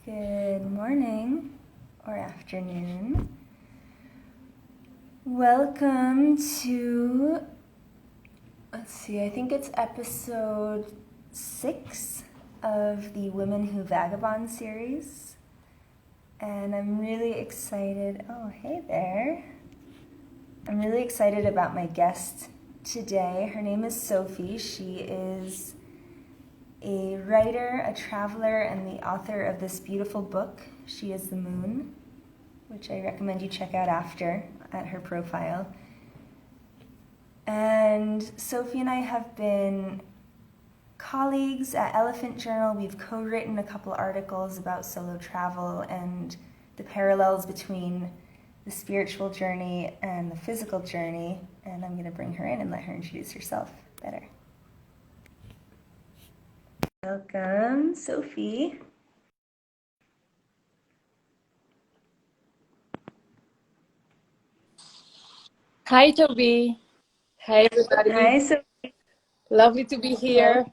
Good morning or afternoon. Welcome to, I think it's episode 6 of the Women Who Vagabond series. And I'm really excited. Oh, hey there. I'm really excited about my guest today. Her name is Sophie. She is a writer, a traveler, and the author of this beautiful book, She is the Moon, which I recommend you check out after at her profile. And Sophie and I have been colleagues at Elephant Journal. We've co-written a couple articles about solo travel and the parallels between the spiritual journey and the physical journey. And I'm going to bring her in and let her introduce herself better. Welcome, Sophie. Hi, Toby. Hi, everybody. Hi, Sophie. Lovely to be here.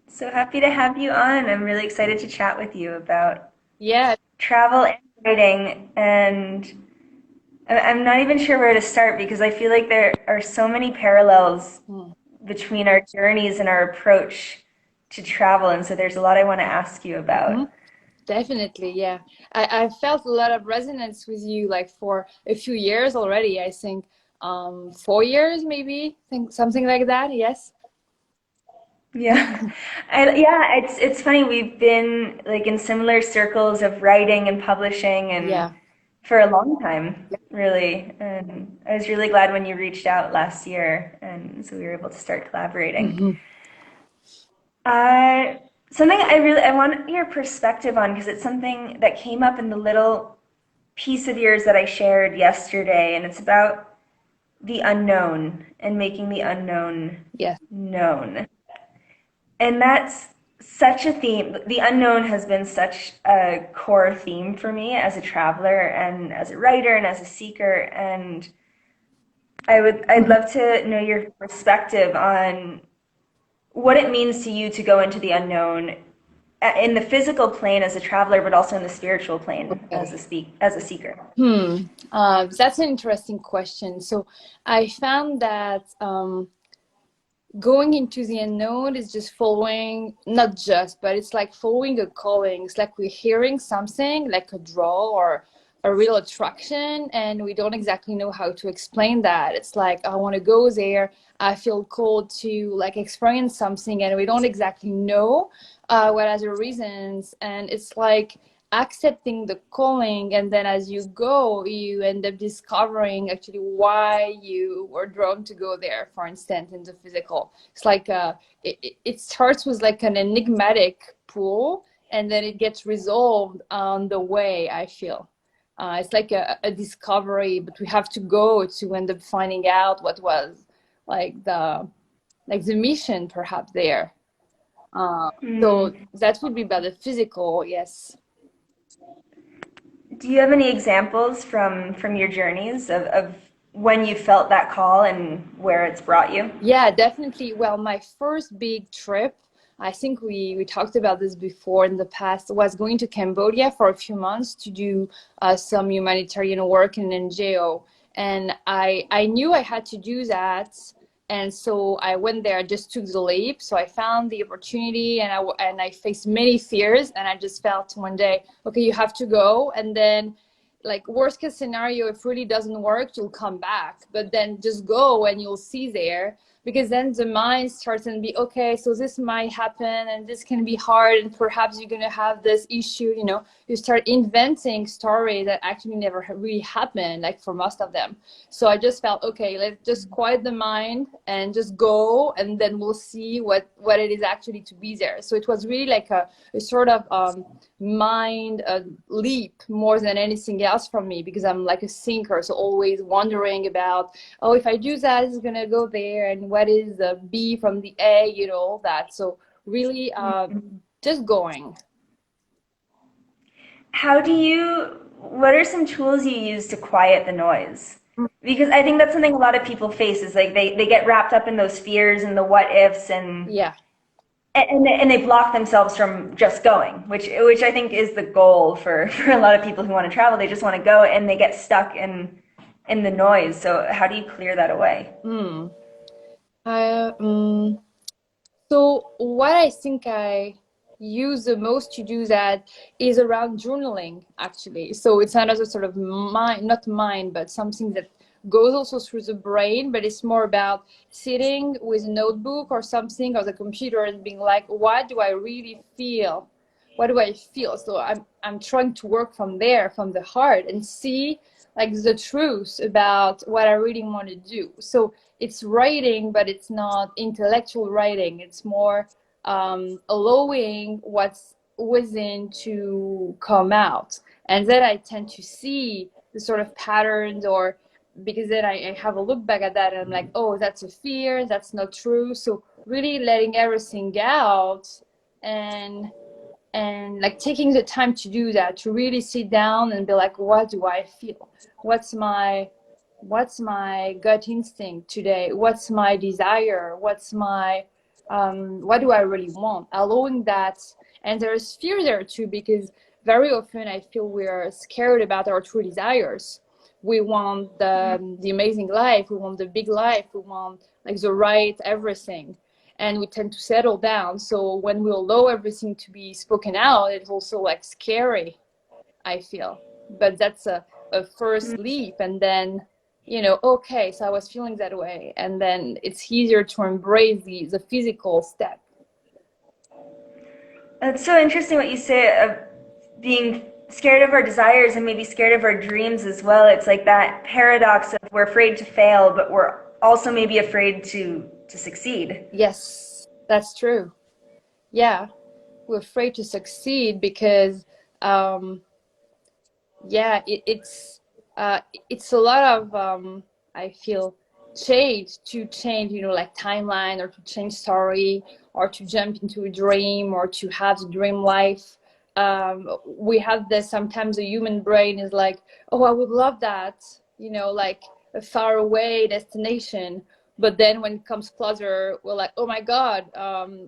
So happy to have you on. I'm really excited to chat with you about Yeah, travel and writing. And I'm not even sure where to start because I feel like there are so many parallels between our journeys and our approach to travel. And so there's a lot I want to ask you about. definitely. Yeah. I felt a lot of resonance with you like for a few years already. I think 4 years, maybe, think something like that. Yes. Yeah. It's funny. We've been like in similar circles of writing and publishing and Yeah. for a long time, really. And I was really glad when you reached out last year and so we were able to start collaborating. hmm Uh, Something I want your perspective on because it's something that came up in the little piece of yours that I shared yesterday, and it's about the unknown and making the unknown Yes. known. And that's such a theme. The unknown has been such a core theme for me as a traveler and as a writer and as a seeker. And I'd love to know your perspective on what it means to you to go into the unknown in the physical plane as a traveler, but also in the spiritual plane Okay. as a seeker. That's an interesting question. So I found that going into the unknown is just following, not just, but it's like following a calling. It's like we're hearing something like a draw or a real attraction, and we don't exactly know how to explain that. It's like, I want to go there. I feel called to like experience something, and we don't exactly know what are the reasons. And it's like accepting the calling, and then as you go you end up discovering actually why you were drawn to go there, for instance, in the physical. It's like it starts with like an enigmatic pool, and then it gets resolved on the way, I feel. It's like a discovery, but we have to go to end up finding out what was like the mission perhaps there. So Mm. that would be about the physical. Yes. Do you have any examples from your journeys of when you felt that call and where it's brought you? Yeah, definitely. Well, my first big trip, I think we talked about this before in the past, was going to Cambodia for a few months to do some humanitarian work in an NGO. And I knew I had to do that. And so I went there, just took the leap. So I found the opportunity, and I faced many fears. And I just felt one day, okay, you have to go. And then like worst case scenario, if really doesn't work, you'll come back, but then just go and you'll see there, because then the mind starts and be okay, so this might happen and this can be hard and perhaps you're going to have this issue, you start inventing story that actually never really happened, like for most of them. So I just felt, okay, let's just quiet the mind and just go, and then we'll see what it is actually to be there. So it was really like a sort of mind leap more than anything else from me, because I'm like a thinker, so always wondering about, oh, if I do that, it's gonna go there, and what is the B from the A, all that. So really just going. What are some tools you use to quiet the noise? Because I think that's something a lot of people face is like they get wrapped up in those fears and the what ifs Yeah. and they block themselves from just going, which I think is the goal for a lot of people who want to travel. They just want to go and they get stuck in the noise. So how do you clear that away? I, so what I think I use the most to do that is around journaling, actually. So it's another sort of mind, not mind, but something that goes also through the brain, but it's more about sitting with a notebook or something or the computer and being like, what do I really feel? What do I feel? So I'm trying to work from there, from the heart, and see like the truth about what I really want to do. So it's writing, but it's not intellectual writing. It's more allowing what's within to come out. And then I tend to see the sort of patterns, or because then I have a look back at that and I'm like, oh, that's a fear, that's not true. So really letting everything out and like taking the time to do that, to really sit down and be like, what do I feel? What's my gut instinct today? What's my desire? What's my what do I really want? Allowing that. And there's fear there too, because very often I feel we're scared about our true desires. We want the amazing life, we want the big life, we want like the right everything, and we tend to settle down. So when we allow everything to be spoken out, it's also like scary, I feel. But that's a first leap, and then okay, so I was feeling that way, and then it's easier to embrace the physical step. It's so interesting what you say of being scared of our desires and maybe scared of our dreams as well. It's like that paradox of we're afraid to fail, but we're also maybe afraid to succeed. Yes, that's true. Yeah, we're afraid to succeed because it's a lot of I feel change, like timeline, or to change story, or to jump into a dream, or to have a dream life. We have this, sometimes the human brain is like, oh, I would love that, like a far away destination. But then when it comes closer, we're like, oh my God,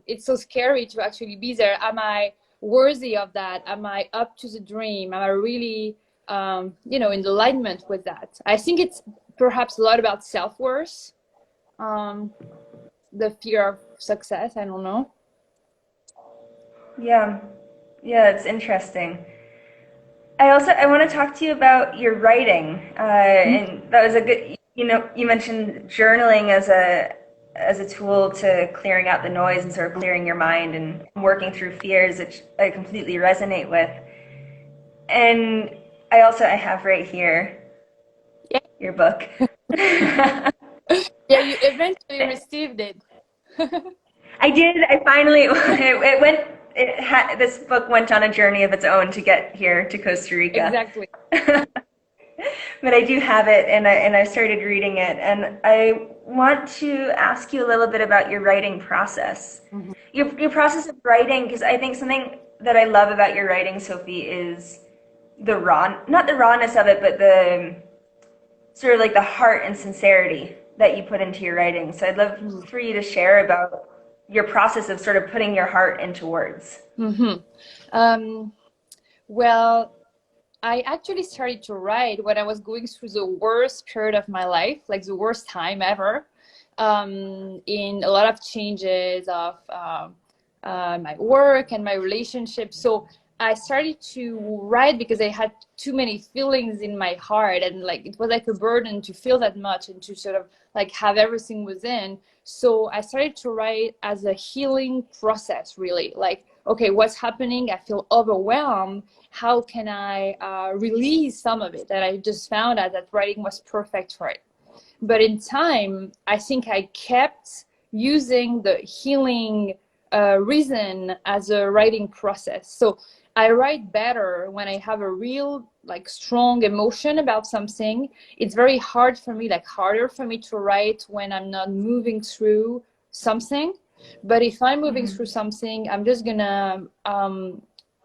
it's so scary to actually be there. Am I worthy of that? Am I up to the dream? Am I really, in alignment with that? I think it's perhaps a lot about self-worth, the fear of success. I don't know. Yeah, it's interesting. I want to talk to you about your writing, and that was a good. You mentioned journaling as a tool to clearing out the noise and sort of clearing your mind and working through fears, which I completely resonate with. And I have right here your book. Yeah, you eventually received it. I did. I finally it went. This book went on a journey of its own to get here to Costa Rica. Exactly. But I do have it, and I started reading it, and I want to ask you a little bit about your writing process. Mm-hmm. Your process of writing, because I think something that I love about your writing, Sophie, is not the rawness of it, but the sort of like the heart and sincerity that you put into your writing. So I'd love for you to share about your process of sort of putting your heart into words. Mm-hmm. Well, I actually started to write when I was going through the worst period of my life, like the worst time ever, in a lot of changes of my work and my relationship. So I started to write because I had too many feelings in my heart, and like it was like a burden to feel that much and to sort of like have everything within. So I started to write as a healing process, really. Like, okay, what's happening? I feel overwhelmed. How can I release some of it? And I just found out that writing was perfect for it. But in time, I think I kept using the healing reason as a writing process. So I write better when I have a real like strong emotion about something. It's very hard for me, like harder for me to write when I'm not moving through something. But if I'm moving through something, I'm just gonna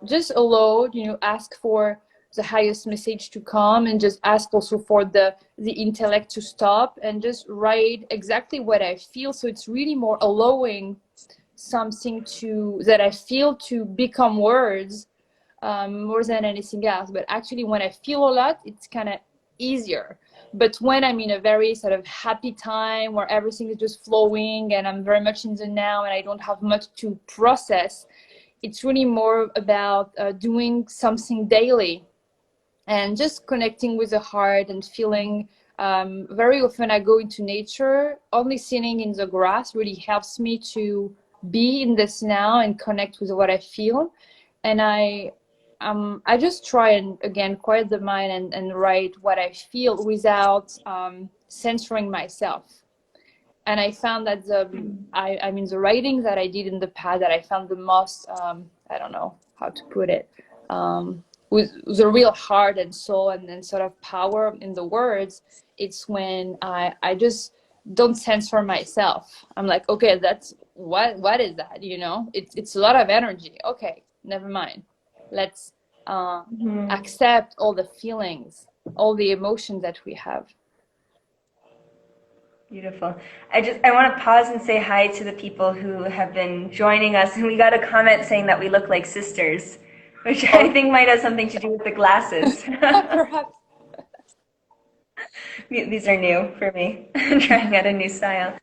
just allow, ask for the highest message to come, and just ask also for the intellect to stop and just write exactly what I feel. So it's really more allowing something that I feel to become words, more than anything else. But actually, when I feel a lot, it's kind of easier. But when I'm in a very sort of happy time where everything is just flowing and I'm very much in the now and I don't have much to process, it's really more about doing something daily and just connecting with the heart and feeling. Very often I go into nature. Only sitting in the grass really helps me to be in this now and connect with what I feel. And I just try and again quiet the mind and write what I feel without censoring myself. And I found that I mean the writing that I did in the past that I found the most I don't know how to put it, with the real heart and soul and sort of power in the words. It's when I just don't censor myself. I'm like, okay, that's what is that, you know? It's a lot of energy. Okay, never mind, let's accept all the feelings, all the emotions that we have. Beautiful. I want to pause and say hi to the people who have been joining us. And we got a comment saying that we look like sisters, which I think might have something to do with the glasses. Perhaps. These are new for me. I'm trying out a new style.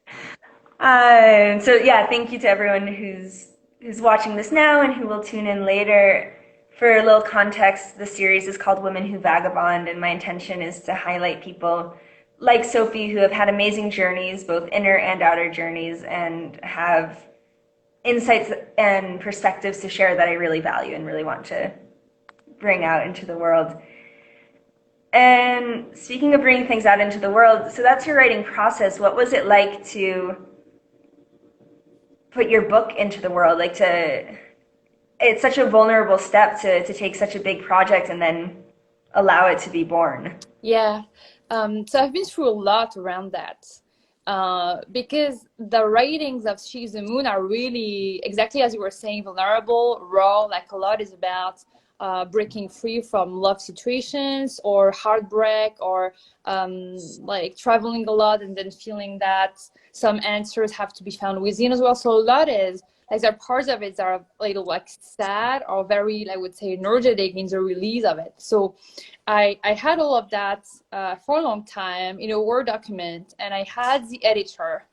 So yeah, thank you to everyone who's watching this now and who will tune in later. For a little context, the series is called Women Who Vagabond, and my intention is to highlight people like Sophie who have had amazing journeys, both inner and outer journeys, and have insights and perspectives to share that I really value and really want to bring out into the world. And speaking of bringing things out into the world, so that's your writing process. What was it like to put your book into the world? It's such a vulnerable step to take such a big project and then allow it to be born. Yeah. So I've been through a lot around that, because the writings of She's the Moon are really, exactly as you were saying, vulnerable, raw. Like a lot is about breaking free from love situations or heartbreak, or like traveling a lot and then feeling that some answers have to be found within as well. So a lot is like, there are parts of it that are a little like sad or very, I would say, energetic in the release of it. So I had all of that for a long time in a Word document, and I had the editor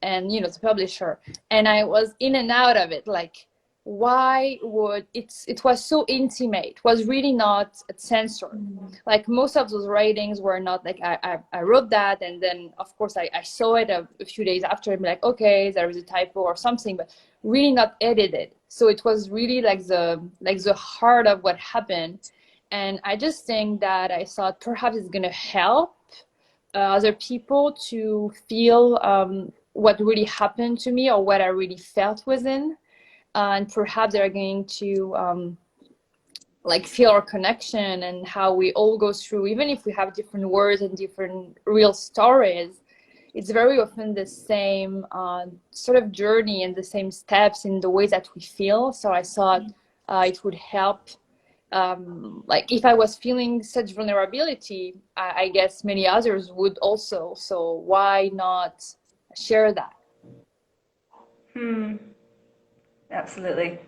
and, you know, the publisher, and I was in and out of it. Like, why would it was so intimate. It was really not censored. Like most of those writings were not like I wrote that and then of course I saw it a few days after and be like, okay, there is a typo or something, but really not edited. So it was really like the heart of what happened. And I just think that I thought perhaps it's gonna help other people to feel what really happened to me or what I really felt within. And perhaps they're going to like feel our connection and how we all go through, even if we have different words and different real stories, it's very often the same sort of journey and the same steps in the way that we feel. So I thought it would help. Like if I was feeling such vulnerability, I guess many others would also. So why not share that? Absolutely.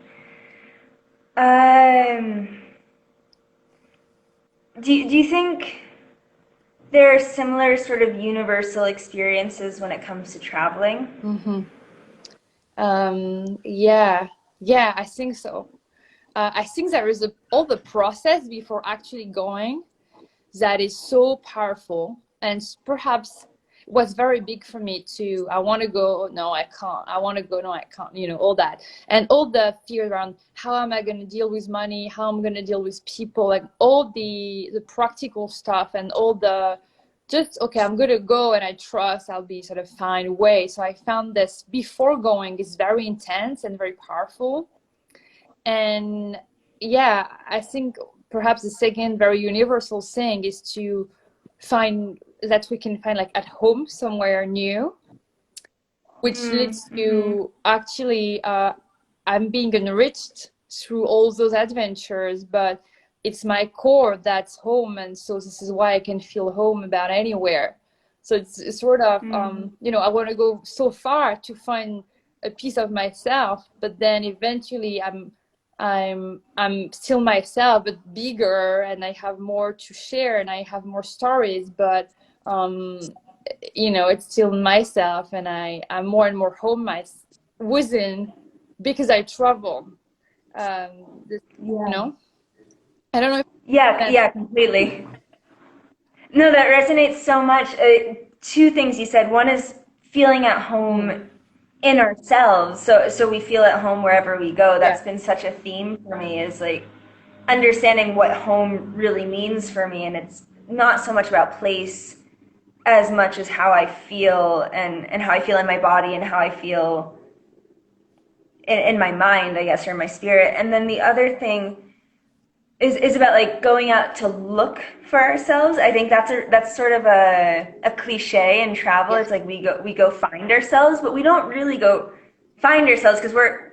Do you think there are similar sort of universal experiences when it comes to traveling? Yeah, I think so. I think there is all the process before actually going that is so powerful, and perhaps was very big for me too. I want to go, no, I can't. I want to go, no, I can't. You know, all that, and all the fear around how am I going to deal with money, how I'm going to deal with people, like all the practical stuff, and all the just okay, I'm going to go and I trust I'll be sort of fine way. So I found this before going is very intense and very powerful. And yeah, I think perhaps the second very universal thing is to find that we can find like at home somewhere new, which leads to actually I'm being enriched through all those adventures, but it's my core that's home, and so this is why I can feel home about anywhere. So it's sort of you know, I want to go so far to find a piece of myself, but then eventually I'm still myself, but bigger, and I have more to share, and I have more stories, but it's still myself, and I'm more and more home within, because I travel. Yeah. I don't know if Yeah, completely. No, that resonates so much. Two things you said. One is feeling at home in ourselves, so we feel at home wherever we go. yeah, That's been such a theme for me, is like understanding what home really means for me, and it's not so much about place as much as how I feel, and how I feel in my body, and how I feel in my mind, I guess, or in my spirit. And then the other thing is about like going out to look for ourselves. I think that's sort of a cliche in travel. yeah, It's like we go find ourselves, but we don't really go find ourselves, because we're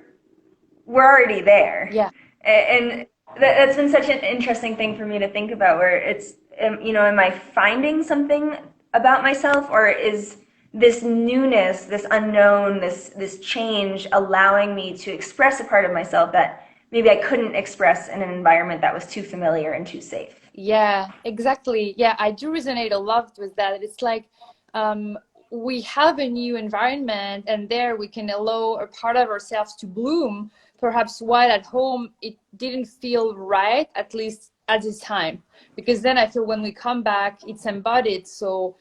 already there. yeah. And that's been such an interesting thing for me to think about, where it's, am I finding something about myself, or is this newness, this unknown, this change allowing me to express a part of myself that maybe I couldn't express in an environment that was too familiar and too safe? Yeah, exactly. Yeah, I do resonate a lot with that. It's like um, we have a new environment, and there we can allow a part of ourselves to bloom. Perhaps while at home, it didn't feel right, at least at this time. Because then I feel when we come back, it's embodied, so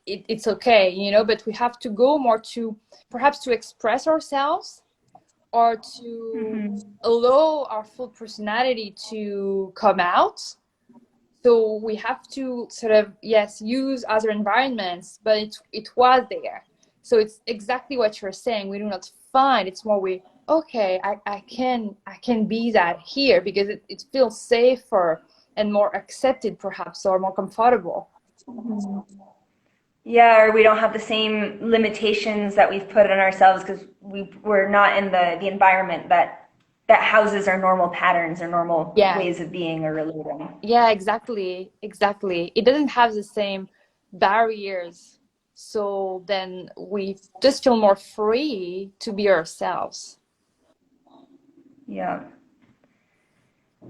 it's okay, But we have to go more to perhaps to express ourselves, or to allow our full personality to come out. So we have to sort of, yes, use other environments, but it was there. So it's exactly what you're saying. We do not find, it's more okay, I can be that here, because it feels safer and more accepted, perhaps, or more comfortable. Yeah, or we don't have the same limitations that we've put on ourselves, because we're not in the environment that houses our normal patterns or normal Yeah. ways of being or relating. Yeah, exactly. It doesn't have the same barriers. So then we just feel more free to be ourselves. Yeah.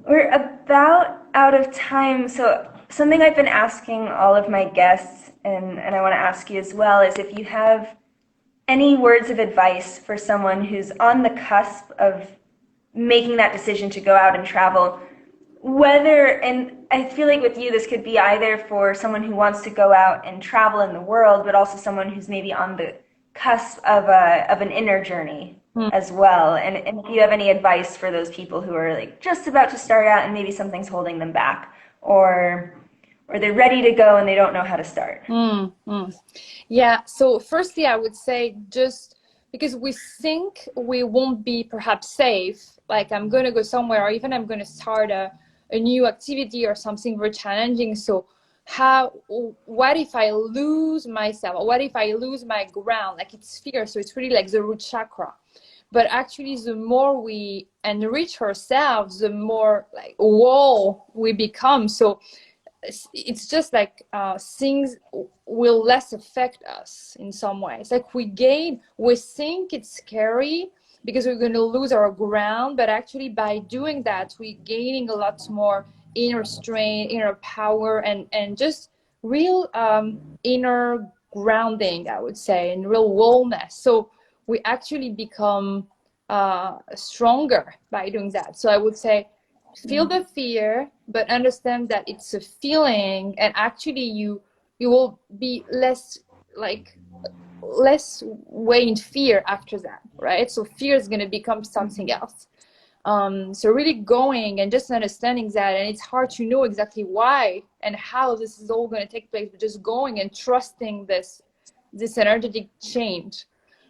We're about out of time. So something I've been asking all of my guests, and I want to ask you as well, is if you have any words of advice for someone who's on the cusp of making that decision to go out and travel, whether, and I feel like with you, this could be either for someone who wants to go out and travel in the world, but also someone who's maybe on the cusp of an inner journey Mm. as well. And if you have any advice for those people who are like just about to start out and maybe something's holding them back, or they're ready to go and they don't know how to start. Yeah, so firstly, I would say, just because we think we won't be perhaps safe, like I'm going to go somewhere, or even I'm going to start a new activity or something very challenging. So what if I lose myself? Or what if I lose my ground? Like, it's fear. So it's really like the root chakra. But actually, the more we enrich ourselves, the more like wall we become. So it's just like things will less affect us in some ways. Like we think it's scary because we're going to lose our ground, but actually by doing that, we're gaining a lot more inner strength, inner power, and just real inner grounding, I would say, and real wellness. So we actually become stronger by doing that. So I would say, feel the fear, but understand that it's a feeling, and actually you will be less way in fear after that, right? So fear is going to become something else. So really going and just understanding that, and it's hard to know exactly why and how this is all going to take place, but just going and trusting this energetic change.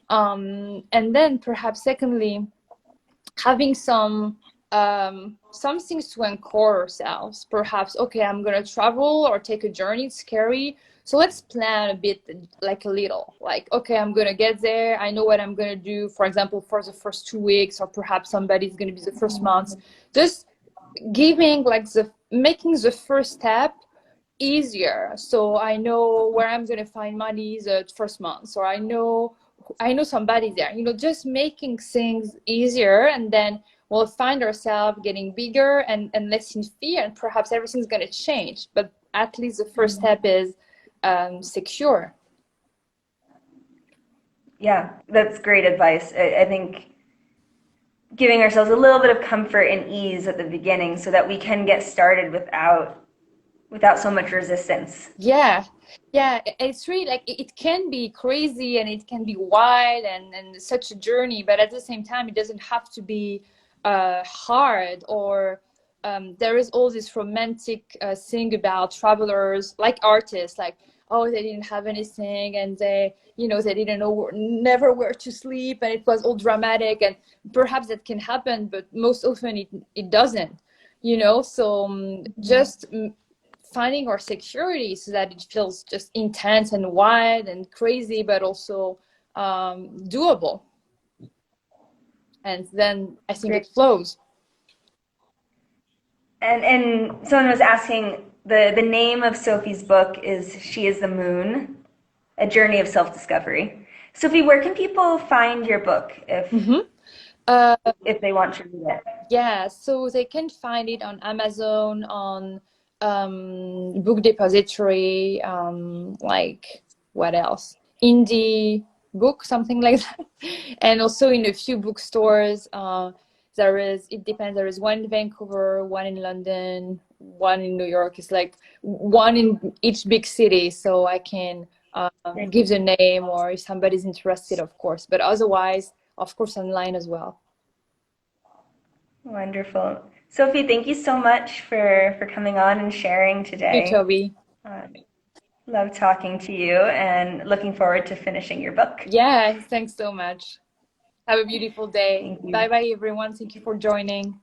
And then perhaps secondly, having some things to anchor ourselves. Perhaps, okay, I'm gonna travel or take a journey, it's scary, so let's plan a bit, like a little, like, okay, I'm gonna get there, I know what I'm gonna do, for example, for the first 2 weeks, or perhaps somebody's gonna be the first month. Just giving, like, making the first step easier. So I know where I'm going to find money the first month, or I know I know somebody there, you know, just making things easier, and then we'll find ourselves getting bigger and less in fear, and perhaps everything's going to change. But at least the first step is secure. Yeah, that's great advice. I think giving ourselves a little bit of comfort and ease at the beginning so that we can get started without so much resistance. Yeah, yeah, it's really like it can be crazy and it can be wild and such a journey, but at the same time, it doesn't have to be hard. Or there is all this romantic thing about travelers, like artists, like, oh, they didn't have anything, and they, you know, they didn't know never where to sleep, and it was all dramatic, and perhaps that can happen, but most often it doesn't, you know. So just finding our security so that it feels just intense and wild and crazy, but also doable. And then I think it flows. And someone was asking, the name of Sophie's book is She is the Moon, A Journey of Self-Discovery. Sophie, where can people find your book if they want to read it? Yeah, so they can find it on Amazon, on Book Depository, like what else? Indie book, something like that. And also in a few bookstores. There is, it depends. There is one in Vancouver, one in London, one in New York. It's like one in each big city. So I can give the name, or if somebody's interested, of course. But otherwise, of course, online as well. Wonderful. Sophie, thank you so much for coming on and sharing today. You, Toby. Love talking to you and looking forward to finishing your book. Yeah, thanks so much. Have a beautiful day. Bye bye, everyone. Thank you for joining.